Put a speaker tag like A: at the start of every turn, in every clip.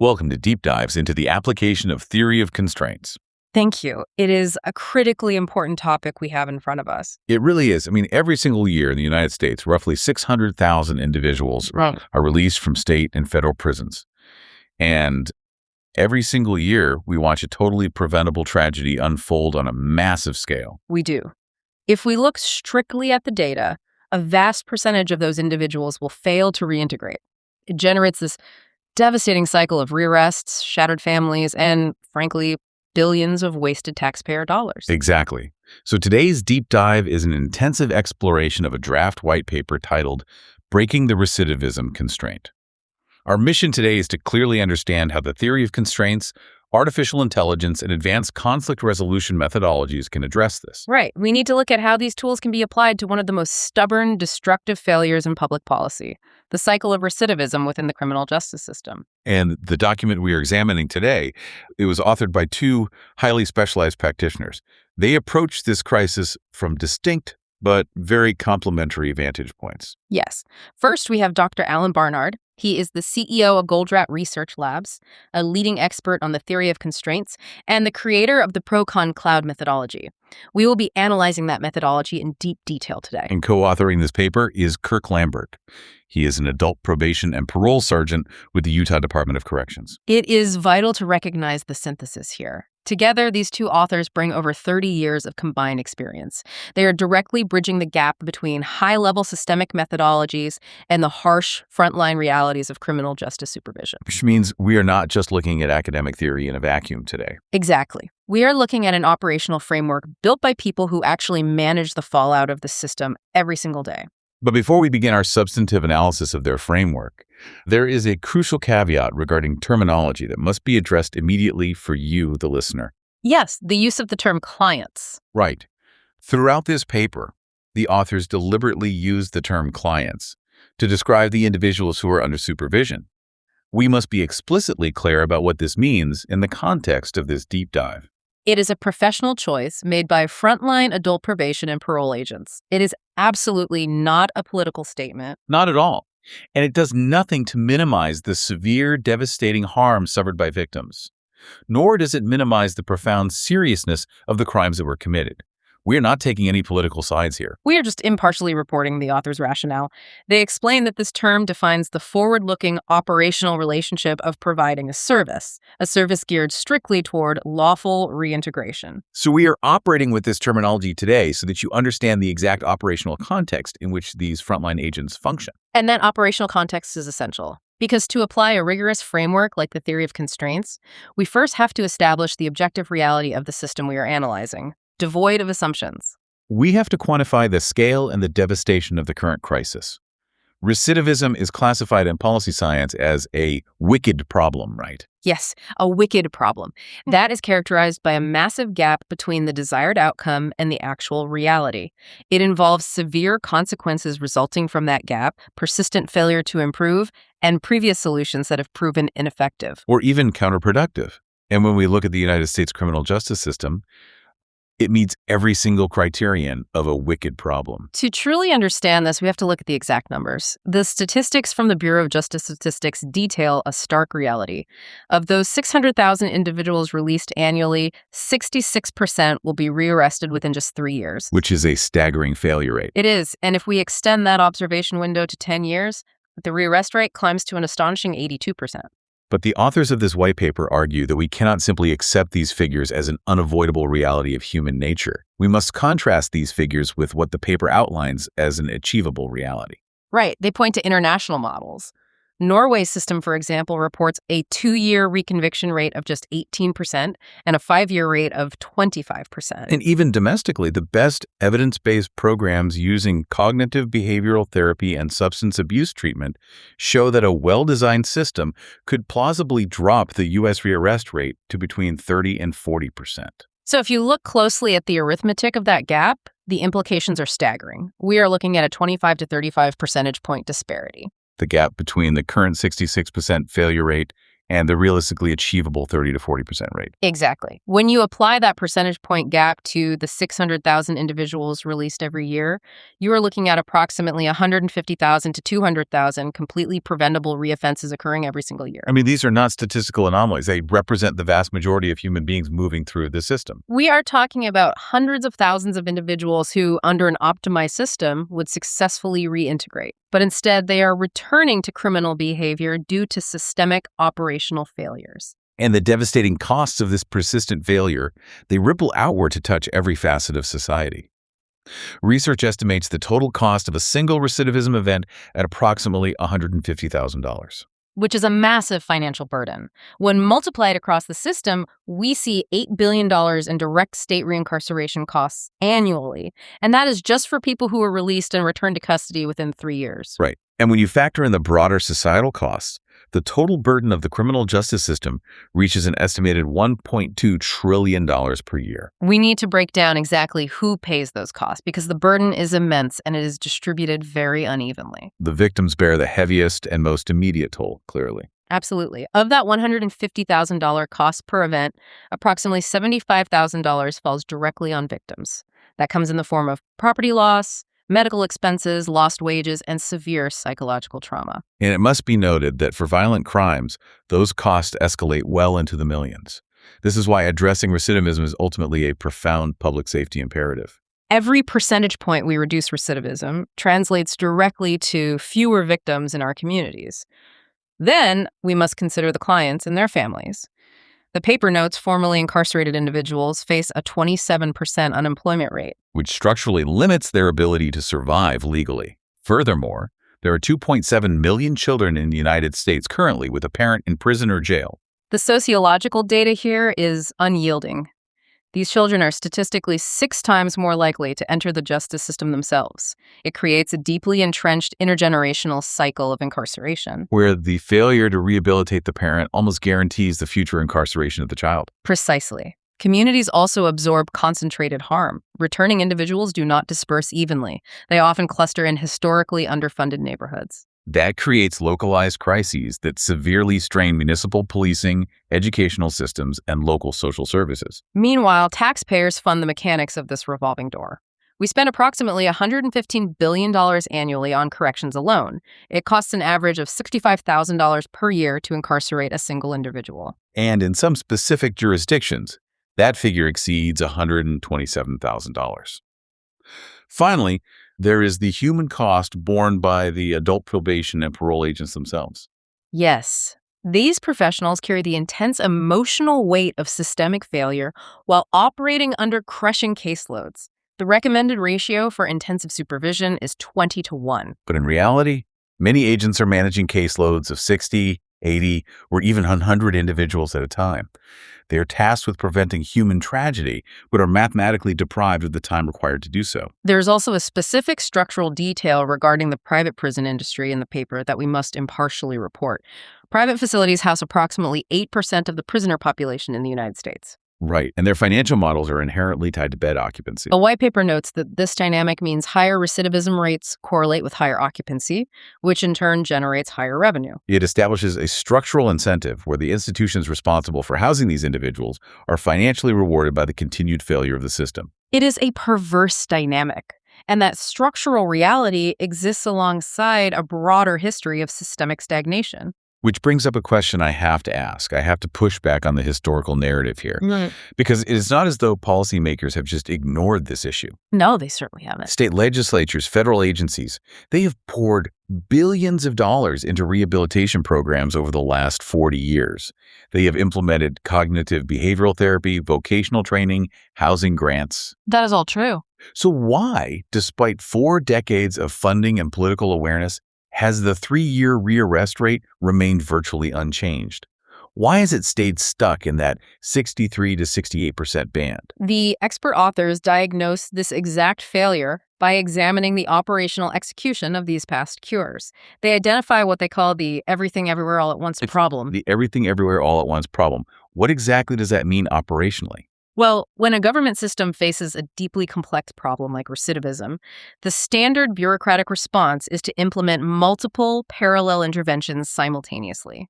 A: Welcome to Deep Dives into the application of theory of constraints.
B: Thank you. It is a critically important topic we have in front of us.
A: It really is. Every single year in the United States, roughly 600,000 individuals are released from state and federal prisons. And every single year, we watch a totally preventable tragedy unfold on a massive scale.
B: We do. If we look strictly at the data, a vast percentage of those individuals will fail to reintegrate. It generates this devastating cycle of rearrests, shattered families, and, frankly, billions of wasted taxpayer dollars.
A: Exactly. So today's deep dive is an intensive exploration of a draft white paper titled Breaking the Recidivism Constraint. Our mission today is to clearly understand how the theory of constraints, artificial intelligence, and advanced conflict resolution methodologies can address this.
B: Right. We need to look at how these tools can be applied to one of the most stubborn, destructive failures in public policy, the cycle of recidivism within the criminal justice system.
A: And the document we are examining today, it was authored by two highly specialized practitioners. They approached this crisis from distinct but very complementary vantage points.
B: Yes. First, we have Dr. Alan Barnard. He is the CEO of Goldratt Research Labs, a leading expert on the theory of constraints, and the creator of the ProConCloud methodology. We will be analyzing that methodology in deep detail today.
A: And co-authoring this paper is Kirk Lambert. He is an adult probation and parole sergeant with the Utah Department of Corrections.
B: It is vital to recognize the synthesis here. Together, these two authors bring over 30 years of combined experience. They are directly bridging the gap between high-level systemic methodologies and the harsh frontline realities of criminal justice supervision.
A: Which means we are not just looking at academic theory in a vacuum today.
B: Exactly. We are looking at an operational framework built by people who actually manage the fallout of the system every single day.
A: But before we begin our substantive analysis of their framework, there is a crucial caveat regarding terminology that must be addressed immediately for you, the listener.
B: Yes, the use of the term clients.
A: Right. Throughout this paper, the authors deliberately use the term clients to describe the individuals who are under supervision. We must be explicitly clear about what this means in the context of this deep dive.
B: It is a professional choice made by frontline adult probation and parole agents. It is absolutely not a political statement.
A: Not at all. And it does nothing to minimize the severe, devastating harm suffered by victims. Nor does it minimize the profound seriousness of the crimes that were committed. We are not taking any political sides here.
B: We are just impartially reporting the author's rationale. They explain that this term defines the forward-looking operational relationship of providing a service geared strictly toward lawful reintegration.
A: So we are operating with this terminology today so that you understand the exact operational context in which these frontline agents function.
B: And that operational context is essential. Because to apply a rigorous framework like the theory of constraints, we first have to establish the objective reality of the system we are analyzing, devoid of assumptions.
A: We have to quantify the scale and the devastation of the current crisis. Recidivism is classified in policy science as a wicked problem, right?
B: Yes, a wicked problem. That is characterized by a massive gap between the desired outcome and the actual reality. It involves severe consequences resulting from that gap, persistent failure to improve, and previous solutions that have proven ineffective.
A: Or even counterproductive. And when we look at the United States criminal justice system, it meets every single criterion of a wicked problem.
B: To truly understand this, we have to look at the exact numbers. The statistics from the Bureau of Justice Statistics detail a stark reality. Of those 600,000 individuals released annually, 66% will be rearrested within just 3 years.
A: Which is a staggering failure rate.
B: It is, and if we extend that observation window to 10 years, the rearrest rate climbs to an astonishing 82%.
A: But the authors of this white paper argue that we cannot simply accept these figures as an unavoidable reality of human nature. We must contrast these figures with what the paper outlines as an achievable reality.
B: Right. They point to international models. Norway's system, for example, reports a 2-year reconviction rate of just 18% and a 5-year rate of 25%.
A: And even domestically, the best evidence-based programs using cognitive behavioral therapy and substance abuse treatment show that a well-designed system could plausibly drop the U.S. rearrest rate to between 30 and 40%.
B: So if you look closely at the arithmetic of that gap, the implications are staggering. We are looking at a 25 to 35 percentage point disparity.
A: The gap between the current 66% failure rate and the realistically achievable 30 to 40% rate.
B: Exactly. When you apply that percentage point gap to the 600,000 individuals released every year, you are looking at approximately 150,000 to 200,000 completely preventable reoffenses occurring every single year.
A: I mean, these are not statistical anomalies. They represent the vast majority of human beings moving through the system.
B: We are talking about hundreds of thousands of individuals who, under an optimized system, would successfully reintegrate. But instead, they are returning to criminal behavior due to systemic operational failures.
A: And the devastating costs of this persistent failure, they ripple outward to touch every facet of society. Research estimates the total cost of a single recidivism event at approximately $150,000.
B: Which is a massive financial burden. When multiplied across the system, we see $8 billion in direct state reincarceration costs annually. And that is just for people who were released and returned to custody within 3 years.
A: Right. And when you factor in the broader societal costs, the total burden of the criminal justice system reaches an estimated $1.2 trillion per year.
B: We need to break down exactly who pays those costs because the burden is immense and it is distributed very unevenly.
A: The victims bear the heaviest and most immediate toll, clearly.
B: Absolutely. Of that $150,000 cost per event, approximately $75,000 falls directly on victims. That comes in the form of property loss, medical expenses, lost wages, and severe psychological trauma.
A: And it must be noted that for violent crimes, those costs escalate well into the millions. This is why addressing recidivism is ultimately a profound public safety imperative.
B: Every percentage point we reduce recidivism translates directly to fewer victims in our communities. Then we must consider the clients and their families. The paper notes formerly incarcerated individuals face a 27% unemployment rate,
A: which structurally limits their ability to survive legally. Furthermore, there are 2.7 million children in the United States currently with a parent in prison or jail.
B: The sociological data here is unyielding. These children are statistically 6 times more likely to enter the justice system themselves. It creates a deeply entrenched intergenerational cycle of incarceration,
A: where the failure to rehabilitate the parent almost guarantees the future incarceration of the child.
B: Precisely. Communities also absorb concentrated harm. Returning individuals do not disperse evenly. They often cluster in historically underfunded neighborhoods.
A: That creates localized crises that severely strain municipal policing, educational systems, and local social services.
B: Meanwhile, taxpayers fund the mechanics of this revolving door. We spend approximately $115 billion annually on corrections alone. It costs an average of $65,000 per year to incarcerate a single individual.
A: And in some specific jurisdictions, that figure exceeds $127,000. Finally, there is the human cost borne by the adult probation and parole agents themselves.
B: Yes, these professionals carry the intense emotional weight of systemic failure while operating under crushing caseloads. The recommended ratio for intensive supervision is 20 to 1.
A: But in reality, many agents are managing caseloads of 60, 80, or even 100 individuals at a time. They are tasked with preventing human tragedy, but are mathematically deprived of the time required to do so.
B: There's also a specific structural detail regarding the private prison industry in the paper that we must impartially report. Private facilities house approximately 8% of the prisoner population in the United States.
A: Right, and their financial models are inherently tied to bed occupancy.
B: A white paper notes that this dynamic means higher recidivism rates correlate with higher occupancy, which in turn generates higher revenue.
A: It establishes a structural incentive where the institutions responsible for housing these individuals are financially rewarded by the continued failure of the system.
B: It is a perverse dynamic, and that structural reality exists alongside a broader history of systemic stagnation.
A: Which brings up a question I have to ask. I have to push back on the historical narrative here. Because it is not as though policymakers have just ignored this issue.
B: No, they certainly haven't.
A: State legislatures, federal agencies, they have poured billions of dollars into rehabilitation programs over the last 40 years. They have implemented cognitive behavioral therapy, vocational training, housing grants.
B: That is all true.
A: So why, despite 4 decades of funding and political awareness, has the 3-year rearrest rate remained virtually unchanged? Why has it stayed stuck in that 63 to 68% band?
B: The expert authors diagnosed this exact failure by examining the operational execution of these past cures. They identify what they call the everything everywhere all at once problem.
A: The everything everywhere all at once problem. What exactly does that mean operationally?
B: Well, when a government system faces a deeply complex problem like recidivism, the standard bureaucratic response is to implement multiple parallel interventions simultaneously.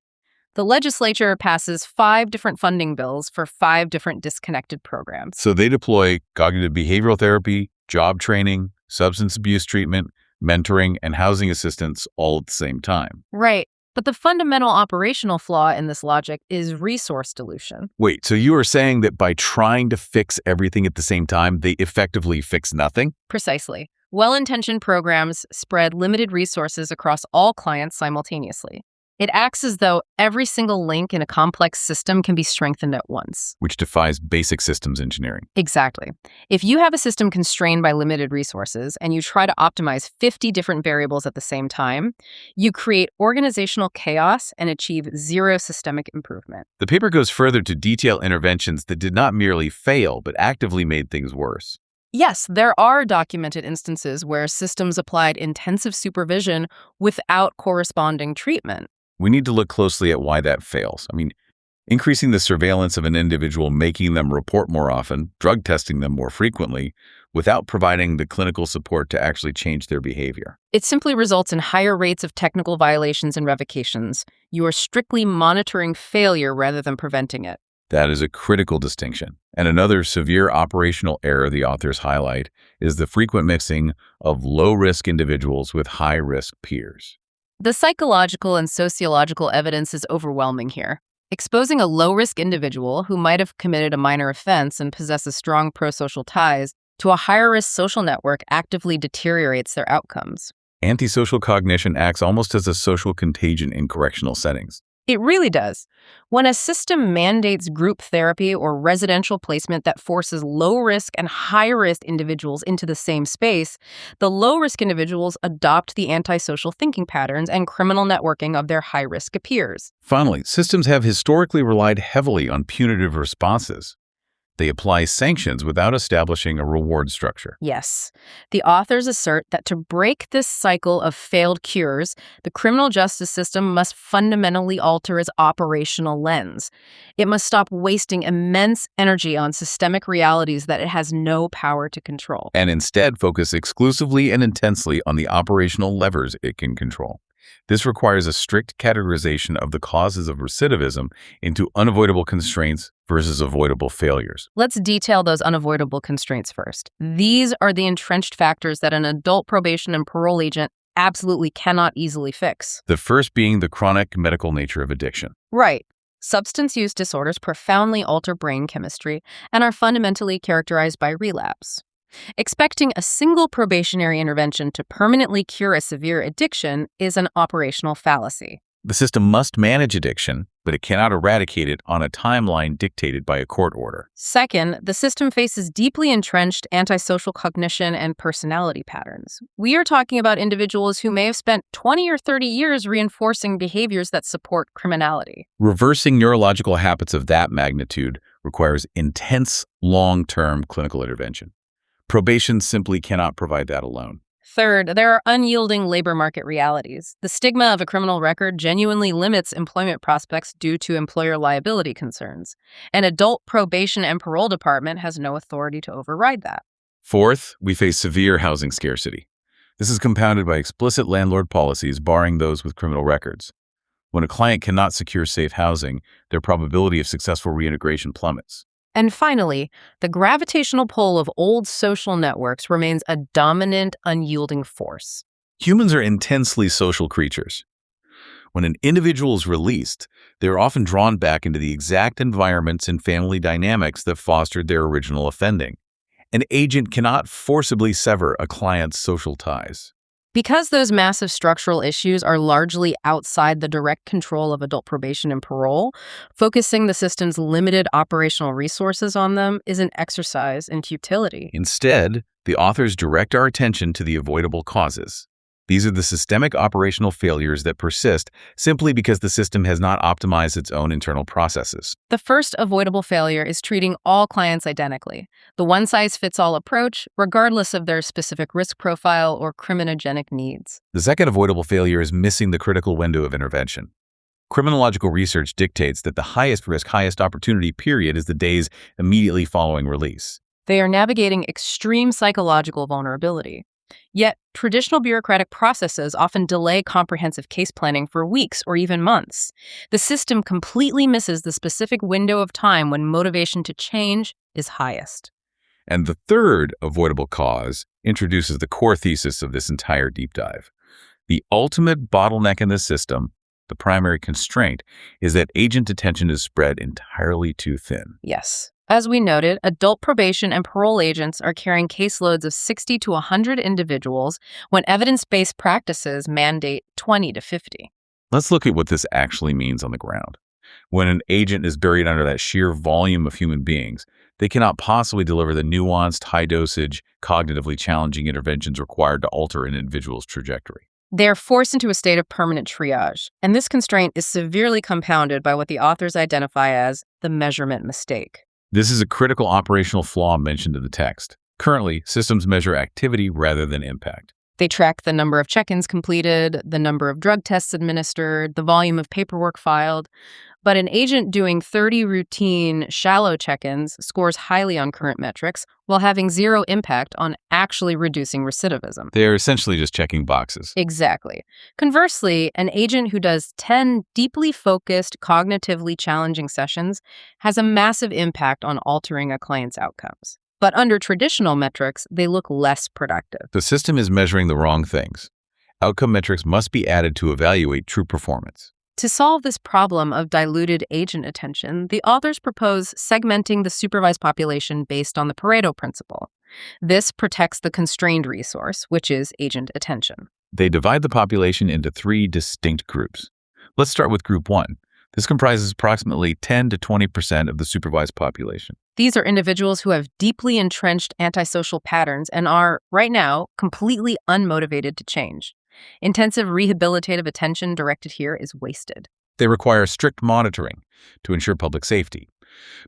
B: The legislature passes 5 different funding bills for 5 different disconnected programs.
A: So they deploy cognitive behavioral therapy, job training, substance abuse treatment, mentoring, and housing assistance all at the same time.
B: Right. But the fundamental operational flaw in this logic is resource dilution.
A: Wait, so you are saying that by trying to fix everything at the same time, they effectively fix nothing?
B: Precisely. Well-intentioned programs spread limited resources across all clients simultaneously. It acts as though every single link in a complex system can be strengthened at once.
A: Which defies basic systems engineering.
B: Exactly. If you have a system constrained by limited resources and you try to optimize 50 different variables at the same time, you create organizational chaos and achieve zero systemic improvement.
A: The paper goes further to detail interventions that did not merely fail, but actively made things worse.
B: Yes, there are documented instances where systems applied intensive supervision without corresponding treatment.
A: We need to look closely at why that fails. Increasing the surveillance of an individual, making them report more often, drug testing them more frequently, without providing the clinical support to actually change their behavior.
B: It simply results in higher rates of technical violations and revocations. You are strictly monitoring failure rather than preventing it.
A: That is a critical distinction. And another severe operational error the authors highlight is the frequent mixing of low-risk individuals with high-risk peers.
B: The psychological and sociological evidence is overwhelming here. Exposing a low-risk individual who might have committed a minor offense and possesses strong pro-social ties to a higher-risk social network actively deteriorates their outcomes.
A: Antisocial cognition acts almost as a social contagion in correctional settings.
B: It really does. When a system mandates group therapy or residential placement that forces low-risk and high-risk individuals into the same space, the low-risk individuals adopt the antisocial thinking patterns and criminal networking of their high-risk peers.
A: Finally, systems have historically relied heavily on punitive responses. They apply sanctions without establishing a reward structure.
B: Yes. The authors assert that to break this cycle of failed cures, the criminal justice system must fundamentally alter its operational lens. It must stop wasting immense energy on systemic realities that it has no power to control.
A: And instead focus exclusively and intensely on the operational levers it can control. This requires a strict categorization of the causes of recidivism into unavoidable constraints versus avoidable failures.
B: Let's detail those unavoidable constraints first. These are the entrenched factors that an adult probation and parole agent absolutely cannot easily fix.
A: The first being the chronic medical nature of addiction.
B: Right. Substance use disorders profoundly alter brain chemistry and are fundamentally characterized by relapse. Expecting a single probationary intervention to permanently cure a severe addiction is an operational fallacy.
A: The system must manage addiction, but it cannot eradicate it on a timeline dictated by a court order.
B: Second, the system faces deeply entrenched antisocial cognition and personality patterns. We are talking about individuals who may have spent 20 or 30 years reinforcing behaviors that support criminality.
A: Reversing neurological habits of that magnitude requires intense, long-term clinical intervention. Probation simply cannot provide that alone.
B: Third, there are unyielding labor market realities. The stigma of a criminal record genuinely limits employment prospects due to employer liability concerns. An adult probation and parole department has no authority to override that.
A: Fourth, we face severe housing scarcity. This is compounded by explicit landlord policies barring those with criminal records. When a client cannot secure safe housing, their probability of successful reintegration plummets.
B: And finally, the gravitational pull of old social networks remains a dominant, unyielding force.
A: Humans are intensely social creatures. When an individual is released, they are often drawn back into the exact environments and family dynamics that fostered their original offending. An agent cannot forcibly sever a client's social ties.
B: Because those massive structural issues are largely outside the direct control of adult probation and parole, focusing the system's limited operational resources on them is an exercise in futility.
A: Instead, the authors direct our attention to the avoidable causes. These are the systemic operational failures that persist simply because the system has not optimized its own internal processes.
B: The first avoidable failure is treating all clients identically, the one-size-fits-all approach, regardless of their specific risk profile or criminogenic needs.
A: The second avoidable failure is missing the critical window of intervention. Criminological research dictates that the highest risk, highest opportunity period is the days immediately following release.
B: They are navigating extreme psychological vulnerability. Yet, traditional bureaucratic processes often delay comprehensive case planning for weeks or even months. The system completely misses the specific window of time when motivation to change is highest.
A: And the third avoidable cause introduces the core thesis of this entire deep dive. The ultimate bottleneck in the system, the primary constraint, is that agent detention is spread entirely too thin.
B: Yes. As we noted, adult probation and parole agents are carrying caseloads of 60 to 100 individuals when evidence-based practices mandate 20 to 50.
A: Let's look at what this actually means on the ground. When an agent is buried under that sheer volume of human beings, they cannot possibly deliver the nuanced, high-dosage, cognitively challenging interventions required to alter an individual's trajectory.
B: They are forced into a state of permanent triage, and this constraint is severely compounded by what the authors identify as the measurement mistake.
A: This is a critical operational flaw mentioned in the text. Currently, systems measure activity rather than impact.
B: They track the number of check-ins completed, the number of drug tests administered, the volume of paperwork filed. But an agent doing 30 routine, shallow check-ins scores highly on current metrics while having zero impact on actually reducing recidivism.
A: They are essentially just checking boxes.
B: Exactly. Conversely, an agent who does 10 deeply focused, cognitively challenging sessions has a massive impact on altering a client's outcomes. But under traditional metrics, they look less productive.
A: The system is measuring the wrong things. Outcome metrics must be added to evaluate true performance.
B: To solve this problem of diluted agent attention, the authors propose segmenting the supervised population based on the Pareto principle. This protects the constrained resource, which is agent attention.
A: They divide the population into 3 distinct groups. Let's start with Group 1. This comprises approximately 10 to 20% of the supervised population.
B: These are individuals who have deeply entrenched antisocial patterns and are, right now, completely unmotivated to change. Intensive rehabilitative attention directed here is wasted.
A: They require strict monitoring to ensure public safety,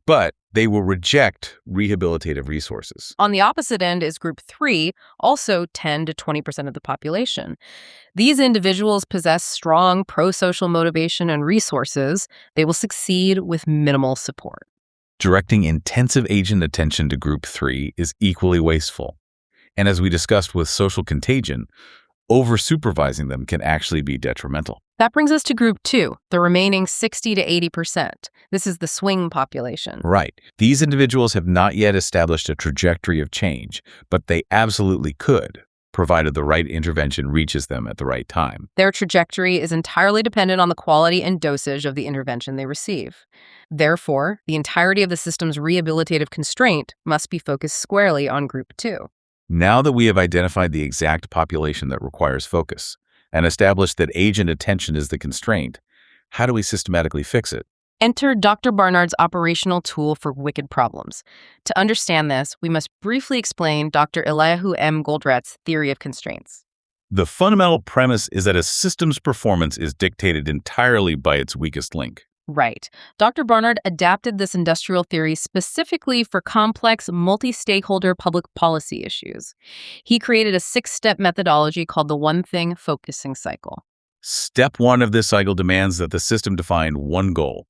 A: but they will reject rehabilitative resources.
B: On the opposite end is Group 3, also 10 to 20% of the population. These individuals possess strong pro-social motivation and resources. They will succeed with minimal support.
A: Directing intensive agent attention to Group 3 is equally wasteful. And as we discussed with social contagion, over-supervising them can actually be detrimental.
B: That brings us to Group 2, the remaining 60 to 80%. This is the swing population.
A: Right. These individuals have not yet established a trajectory of change, but they absolutely could, provided the right intervention reaches them at the right time.
B: Their trajectory is entirely dependent on the quality and dosage of the intervention they receive. Therefore, the entirety of the system's rehabilitative constraint must be focused squarely on Group 2.
A: Now that we have identified the exact population that requires focus and established that agent attention is the constraint, how do we systematically fix it?
B: Enter Dr. Barnard's operational tool for wicked problems. To understand this, we must briefly explain Dr. Eliyahu M. Goldratt's theory of constraints.
A: The fundamental premise is that a system's performance is dictated entirely by its weakest link.
B: Right. Dr. Barnard adapted this industrial theory specifically for complex, multi-stakeholder public policy issues. He created a 6-step methodology called the one thing focusing cycle.
A: Step 1 of this cycle demands that the system define one goal.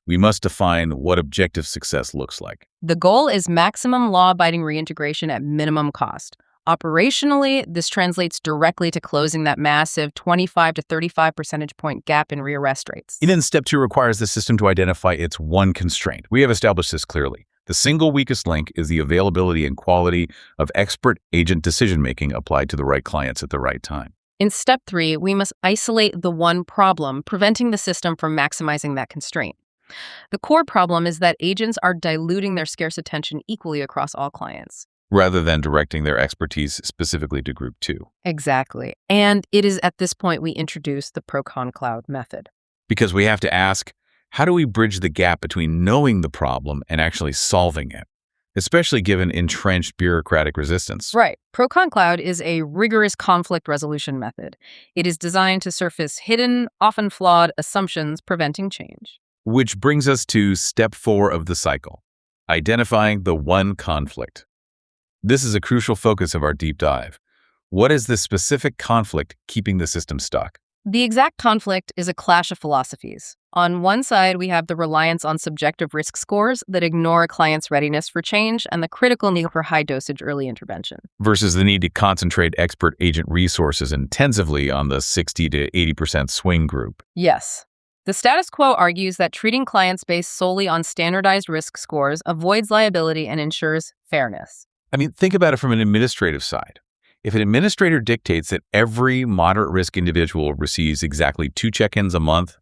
A: We must define what objective success looks like.
B: The goal is maximum law-abiding reintegration at minimum cost. Operationally, this translates directly to closing that massive 25 to 35 percentage point gap in rearrest rates.
A: And then Step 2 requires the system to identify its one constraint. We have established this clearly. The single weakest link is the availability and quality of expert agent decision-making applied to the right clients at the right time.
B: In Step 3, we must isolate the one problem, preventing the system from maximizing that constraint. The core problem is that agents are diluting their scarce attention equally across all clients,
A: rather than directing their expertise specifically to Group 2.
B: Exactly. And it is at this point we introduce the ProConCloud method.
A: Because we have to ask, how do we bridge the gap between knowing the problem and actually solving it, especially given entrenched bureaucratic resistance?
B: Right. ProConCloud is a rigorous conflict resolution method. It is designed to surface hidden, often flawed assumptions preventing change.
A: Which brings us to Step 4 of the cycle, identifying the one conflict. This is a crucial focus of our deep dive. What is the specific conflict keeping the system stuck?
B: The exact conflict is a clash of philosophies. On one side, we have the reliance on subjective risk scores that ignore a client's readiness for change and the critical need for high-dosage early intervention.
A: Versus the need to concentrate expert agent resources intensively on the 60 to 80% swing group.
B: Yes. The status quo argues that treating clients based solely on standardized risk scores avoids liability and ensures fairness.
A: I mean, think about it from an administrative side. If an administrator dictates that every moderate risk individual receives exactly 2 check-ins a month,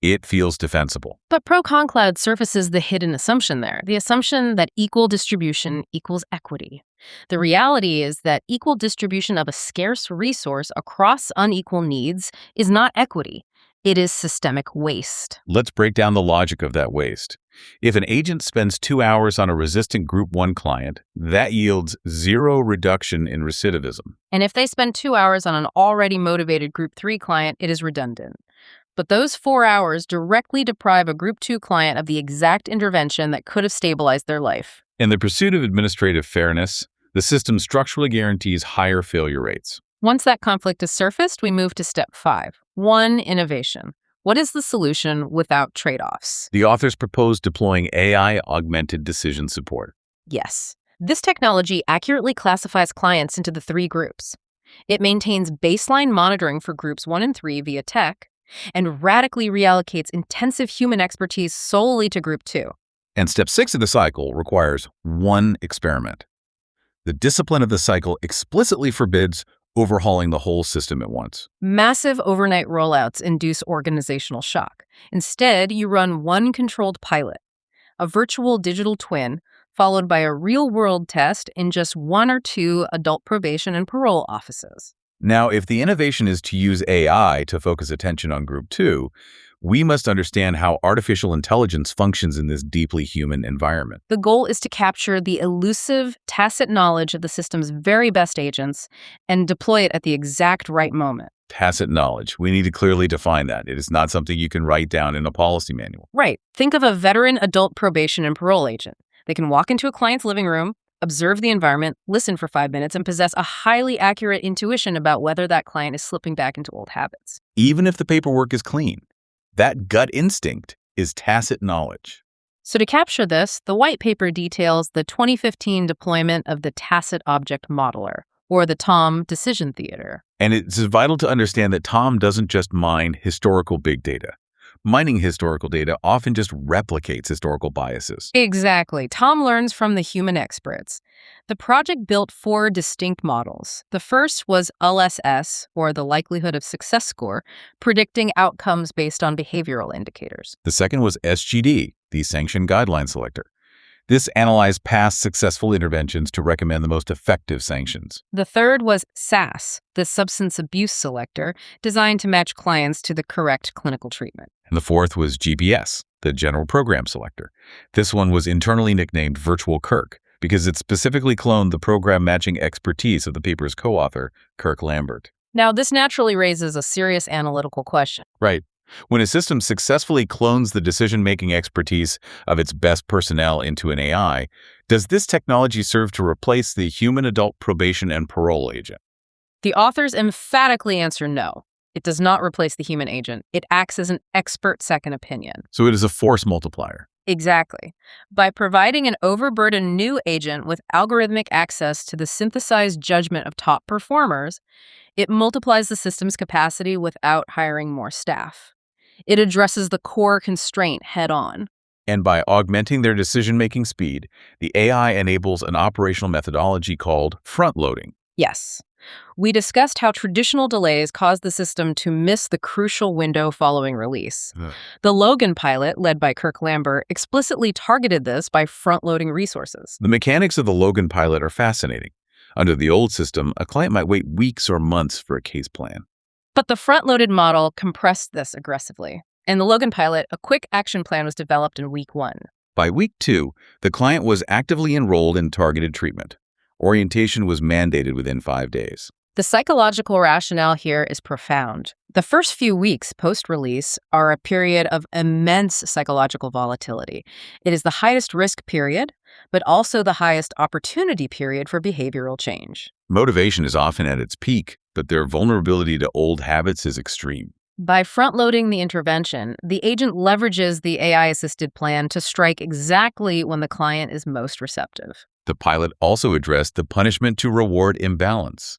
A: it feels defensible.
B: But ProConCloud surfaces the hidden assumption there, the assumption that equal distribution equals equity. The reality is that equal distribution of a scarce resource across unequal needs is not equity. It is systemic waste.
A: Let's break down the logic of that waste. If an agent spends 2 hours on a resistant Group 1 client, that yields 0 reduction in recidivism.
B: And if they spend 2 hours on an already motivated Group 3 client, it is redundant. But those 4 hours directly deprive a Group 2 client of the exact intervention that could have stabilized their life.
A: In the pursuit of administrative fairness, the system structurally guarantees higher failure rates.
B: Once that conflict is surfaced, we move to step 5. 1. Innovation. What is the solution without trade-offs?
A: The authors propose deploying AI-augmented decision support.
B: Yes. This technology accurately classifies clients into the 3 groups. It maintains baseline monitoring for groups 1 and 3 via tech, and radically reallocates intensive human expertise solely to Group 2.
A: And step 6 of the cycle requires 1 experiment. The discipline of the cycle explicitly forbids overhauling the whole system at once.
B: Massive overnight rollouts induce organizational shock. Instead, you run 1 controlled pilot, a virtual digital twin, followed by a real-world test in just 1 or 2 adult probation and parole offices.
A: Now, if the innovation is to use AI to focus attention on Group 2, we must understand how artificial intelligence functions in this deeply human environment.
B: The goal is to capture the elusive, tacit knowledge of the system's very best agents and deploy it at the exact right moment.
A: Tacit knowledge. We need to clearly define that. It is not something you can write down in a policy manual.
B: Right. Think of a veteran adult probation and parole agent. They can walk into a client's living room, observe the environment, listen for 5 minutes, and possess a highly accurate intuition about whether that client is slipping back into old habits.
A: Even if the paperwork is clean, that gut instinct is tacit knowledge.
B: So to capture this, the white paper details the 2015 deployment of the Tacit Object Modeler, or the TOM decision theater.
A: And it's vital to understand that TOM doesn't just mine historical big data. Mining historical data often just replicates historical biases.
B: Exactly. TOM learns from the human experts. The project built 4 distinct models. The first was LSS, or the likelihood of success score, predicting outcomes based on behavioral indicators.
A: The second was SGD, the sanction guideline selector. This analyzed past successful interventions to recommend the most effective sanctions.
B: The third was SAS, the substance abuse selector, designed to match clients to the correct clinical treatment.
A: And the fourth was GPS, the general program selector. This one was internally nicknamed Virtual Kirk because it specifically cloned the program matching expertise of the paper's co-author, Kirk Lambert.
B: Now, this naturally raises a serious analytical question.
A: Right. When a system successfully clones the decision-making expertise of its best personnel into an AI, does this technology serve to replace the human adult probation and parole agent?
B: The authors emphatically answer no. It does not replace the human agent. It acts as an expert second opinion.
A: So it is a force multiplier.
B: Exactly. By providing an overburdened new agent with algorithmic access to the synthesized judgment of top performers, it multiplies the system's capacity without hiring more staff. It addresses the core constraint head-on.
A: And by augmenting their decision-making speed, the AI enables an operational methodology called front-loading.
B: Yes. We discussed how traditional delays cause the system to miss the crucial window following release. The Logan pilot, led by Kirk Lambert, explicitly targeted this by front-loading resources.
A: The mechanics of the Logan pilot are fascinating. Under the old system, a client might wait weeks or months for a case plan.
B: But the front-loaded model compressed this aggressively. In the Logan pilot, a quick action plan was developed in week 1.
A: By week 2, the client was actively enrolled in targeted treatment. Orientation was mandated within 5 days.
B: The psychological rationale here is profound. The first few weeks post-release are a period of immense psychological volatility. It is the highest risk period, but also the highest opportunity period for behavioral change.
A: Motivation is often at its peak. but their vulnerability to old habits is extreme.
B: By front-loading the intervention, the agent leverages the AI-assisted plan to strike exactly when the client is most receptive.
A: The pilot also addressed the punishment-to-reward imbalance.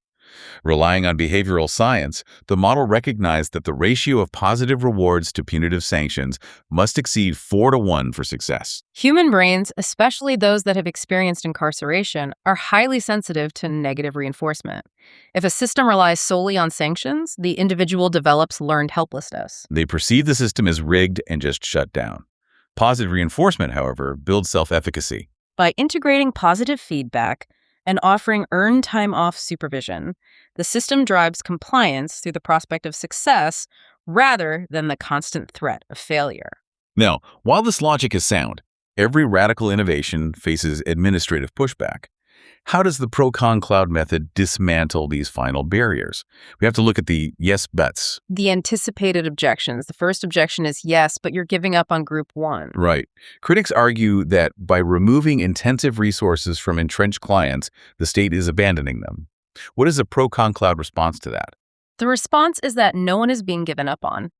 A: Relying on behavioral science, the model recognized that the ratio of positive rewards to punitive sanctions must exceed 4-to-1 for success.
B: Human brains, especially those that have experienced incarceration, are highly sensitive to negative reinforcement. If a system relies solely on sanctions, the individual develops learned helplessness.
A: They perceive the system as rigged and just shut down. Positive reinforcement, however, builds self-efficacy.
B: By integrating positive feedback and offering earned time off supervision, the system drives compliance through the prospect of success rather than the constant threat of failure.
A: Now, while this logic is sound, every radical innovation faces administrative pushback. How does the ProConCloud method dismantle these final barriers? We have to look at the yes buts.
B: The anticipated objections. The first objection is yes, but you're giving up on group one.
A: Right. Critics argue that by removing intensive resources from entrenched clients, the state is abandoning them. What is the ProConCloud response to that?
B: The response is that no one is being given up on.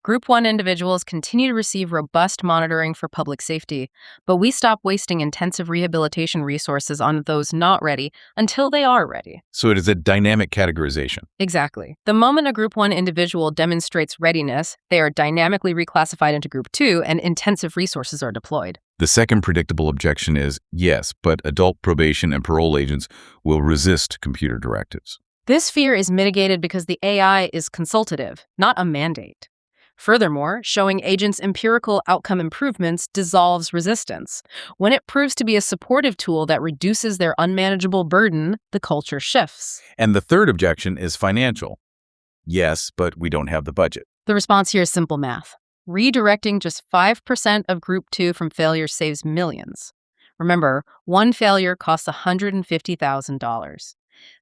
B: Group 1 individuals continue to receive robust monitoring for public safety, but we stop wasting intensive rehabilitation resources on those not ready until they are ready.
A: So it is a dynamic categorization.
B: Exactly. The moment a Group 1 individual demonstrates readiness, they are dynamically reclassified into Group 2 and intensive resources are deployed.
A: The second predictable objection is, yes, but adult probation and parole agents will resist computer directives.
B: This fear is mitigated because the AI is consultative, not a mandate. Furthermore, showing agents empirical outcome improvements dissolves resistance. When it proves to be a supportive tool that reduces their unmanageable burden, the culture shifts.
A: And the third objection is financial. Yes, but we don't have the budget.
B: The response here is simple math. Redirecting just 5% of Group 2 from failure saves millions. Remember, one failure costs $150,000.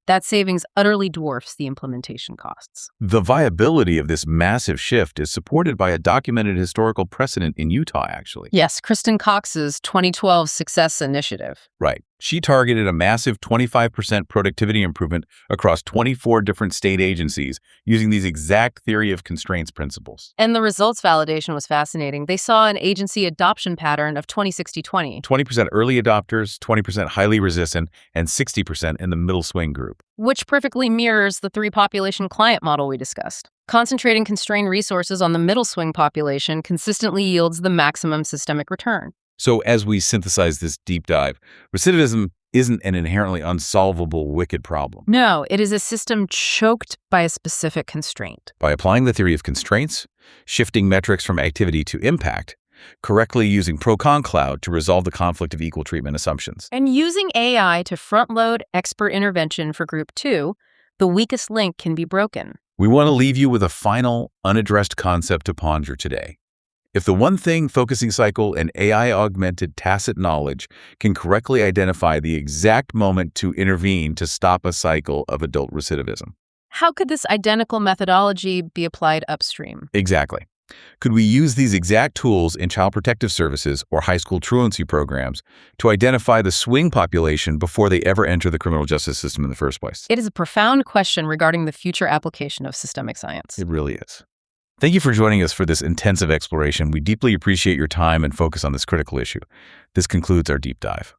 B: That savings utterly dwarfs the implementation costs.
A: The viability of this massive shift is supported by a documented historical precedent in Utah, actually.
B: Yes, Kristen Cox's 2012 Success Initiative.
A: Right. She targeted a massive 25% productivity improvement across 24 different state agencies using these exact theory of constraints principles.
B: And the results validation was fascinating. They saw an agency adoption pattern of 20-60-20.
A: 20% early adopters, 20% highly resistant, and 60% in the middle swing group.
B: Which perfectly mirrors the 3-population client model we discussed. Concentrating constrained resources on the middle swing population consistently yields the maximum systemic return.
A: So as we synthesize this deep dive, recidivism isn't an inherently unsolvable, wicked problem.
B: No, it is a system choked by a specific constraint.
A: By applying the theory of constraints, shifting metrics from activity to impact, correctly using ProConCloud to resolve the conflict of equal treatment assumptions,
B: and using AI to front-load expert intervention for Group 2, the weakest link can be broken.
A: We want to leave you with a final, unaddressed concept to ponder today. If the one thing focusing cycle and AI-augmented tacit knowledge can correctly identify the exact moment to intervene to stop a cycle of adult recidivism,
B: how could this identical methodology be applied upstream?
A: Exactly. Could we use these exact tools in child protective services or high school truancy programs to identify the swing population before they ever enter the criminal justice system in the first place?
B: It is a profound question regarding the future application of systemic science.
A: It really is. Thank you for joining us for this intensive exploration. We deeply appreciate your time and focus on this critical issue. This concludes our deep dive.